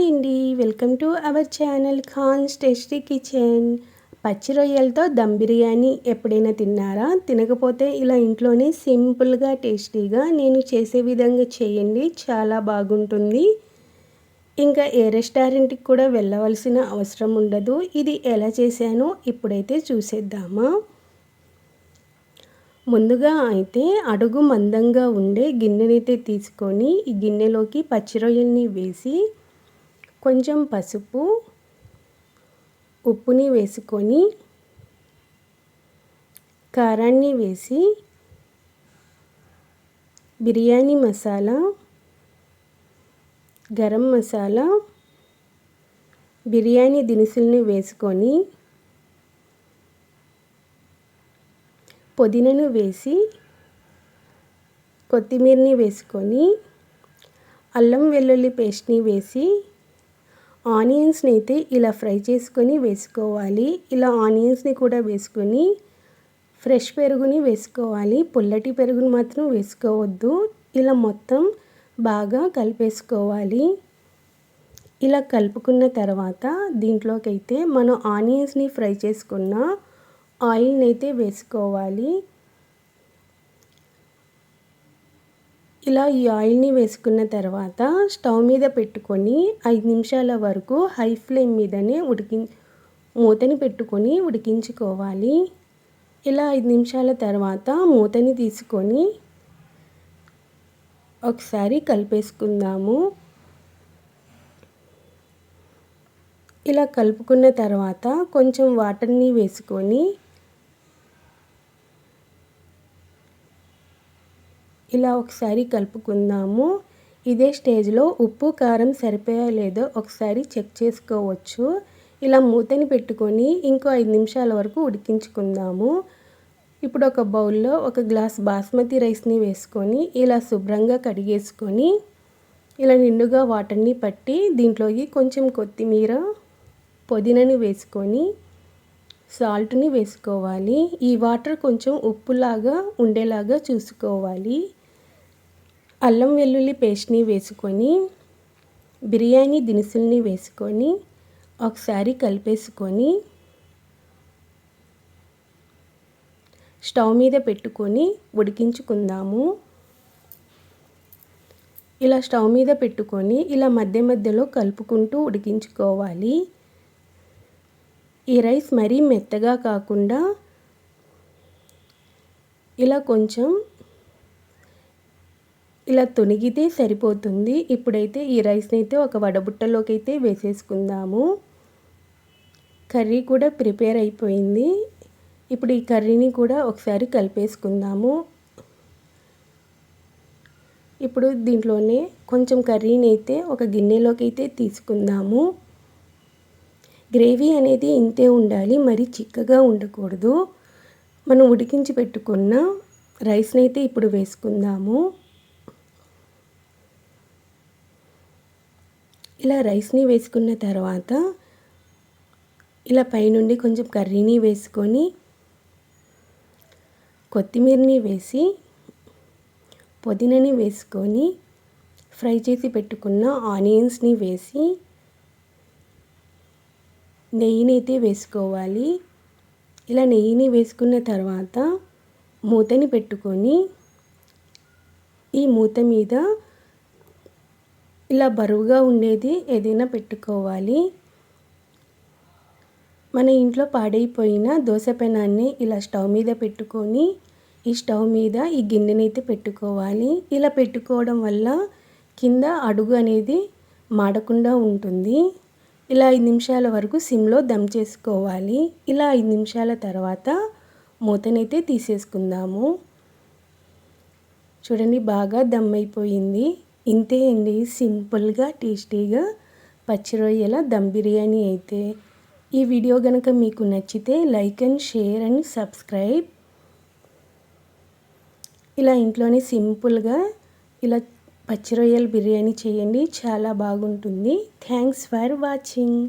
Hi అండి, welcome to our channel Khan's tasty kitchen. పచ్చి రొయ్యలతో దమ్ బిర్యానీ ఎప్పుడైనా తిన్నారా? తినకపోతే ఇలా ఇంట్లోనే సింపుల్గా టేస్టీగా నేను చేసే విధంగా చేయండి, చాలా బాగుంటుంది. ఇంకా ఏ రెస్టారెంట్కి కూడా వెళ్ళవలసిన అవసరం ఉండదు. ఇది ఎలా చేశానో ఇప్పుడైతే చూసేద్దామా. ముందుగా అయితే అడుగు మందంగా ఉండే గిన్నెనైతే తీసుకొని ఈ గిన్నెలోకి పచ్చి రొయ్యల్ని వేసి కొంచెం పసుపు, ఉప్పుని వేసుకొని కారాన్ని వేసి బిర్యానీ మసాలా, గరం మసాలా, బిర్యానీ దినుసుల్ని వేసుకొని పుదీనాను వేసి కొత్తిమీరని వేసుకొని అల్లం వెల్లుల్లి పేస్ట్ని వేసి ఆనియన్స్ని అయితే ఇలా ఫ్రై చేసుకొని వేసుకోవాలి. ఇలా ఆనియన్స్ని కూడా వేసుకొని ఫ్రెష్ పెరుగుని వేసుకోవాలి, పుల్లటి పెరుగుని మాత్రం వేసుకోవద్దు. ఇలా మొత్తం బాగా కలిపేసుకోవాలి. ఇలా కలుపుకున్న తర్వాత దీంట్లోకి అయితే మనం ఆనియన్స్ని ఫ్రై చేసుకున్న ఆయిల్ని అయితే వేసుకోవాలి. ఇలా ఈ ఆయిల్ని వేసుకున్న తర్వాత స్టవ్ మీద పెట్టుకొని 5 నిమిషాల వరకు హై ఫ్లేమ్ మీదనే మూతని పెట్టుకొని ఉడికించుకోవాలి. ఇలా 5 నిమిషాల తర్వాత మూతని తీసుకొని ఒకసారి కలిపేసుకుందాము. ఇలా కలుపుకున్న తర్వాత కొంచెం వాటర్ని వేసుకొని ఇలా ఒకసారి కలుపుకుందాము. ఇదే స్టేజ్లో ఉప్పు కారం సరిపోయా లేదో ఒకసారి చెక్ చేసుకోవచ్చు. ఇలా మూతని పెట్టుకొని ఇంకో 5 నిమిషాల వరకు ఉడికించుకుందాము. ఇప్పుడు ఒక బౌల్లో 1 గ్లాస్ బాస్మతి రైస్ని వేసుకొని ఇలా శుభ్రంగా కడిగేసుకొని ఇలా నిండుగా వాటర్ని పట్టి దీంట్లోకి కొంచెం కొత్తిమీర, పుదీనాని వేసుకొని సాల్ట్ని వేసుకోవాలి. ఈ వాటర్ కొంచెం ఉప్పులాగా ఉండేలాగా చూసుకోవాలి. అల్లం వెల్లుల్లి పేస్ట్ని వేసుకొని బిర్యానీ దినుసుల్ని వేసుకొని ఒకసారి కలిపేసుకొని స్టవ్ మీద పెట్టుకొని ఉడికించుకుందాము. ఇలా స్టవ్ మీద పెట్టుకొని ఇలా మధ్య మధ్యలో కలుపుకుంటూ ఉడికించుకోవాలి. ఈ రైస్ మరీ మెత్తగా కాకుండా ఇలా కొంచెం ఇలా తొనిగితే సరిపోతుంది. ఇప్పుడైతే ఈ రైస్ని అయితే ఒక వడబుట్టలోకి అయితే వేసేసుకుందాము. కర్రీ కూడా ప్రిపేర్ అయిపోయింది. ఇప్పుడు ఈ కర్రీని కూడా ఒకసారి కలిపేసుకుందాము. ఇప్పుడు దీంట్లోనే కొంచెం కర్రీని అయితే ఒక గిన్నెలోకి అయితే తీసుకుందాము. గ్రేవీ అనేది ఇంతే ఉండాలి, మరి చిక్కగా ఉండకూడదు. మనం ఉడికించి పెట్టుకున్న రైస్ని అయితే ఇప్పుడు వేసుకుందాము. ఇలా రైస్ని వేసుకున్న తర్వాత ఇలా పైనుండి కొంచెం కర్రీని వేసుకొని కొత్తిమీరని వేసి పుదీనాని వేసుకొని ఫ్రై చేసి పెట్టుకున్న ఆనియన్స్ని వేసి నెయ్యిని అయితే వేసుకోవాలి. ఇలా నెయ్యిని వేసుకున్న తర్వాత మూతని పెట్టుకొని ఈ మూత మీద ఇలా బరువుగా ఉండేది ఏదైనా పెట్టుకోవాలి. మన ఇంట్లో పాడైపోయిన దోశ పెనాన్ని ఇలా స్టవ్ మీద పెట్టుకొని ఈ స్టవ్ మీద ఈ గిన్నెనైతే పెట్టుకోవాలి. ఇలా పెట్టుకోవడం వల్ల కింద అడుగు అనేది మాడకుండా ఉంటుంది. ఇలా 5 నిమిషాల వరకు సిమ్లో దమ్ చేసుకోవాలి. ఇలా 5 నిమిషాల తర్వాత మూతనైతే తీసేసుకుందాము. చూడండి, బాగా దమ్ అయిపోయింది. ఇంతే అండి, సింపుల్గా టేస్టీగా పచ్చి రొయ్యల దమ్ బిర్యానీ అయితే. ఈ వీడియో కనుక మీకు నచ్చితే like and share and subscribe. ఇలా ఇంట్లోనే సింపుల్గా ఇలా పచ్చి రొయ్యల బిర్యానీ చేయండి, చాలా బాగుంటుంది. Thanks for watching.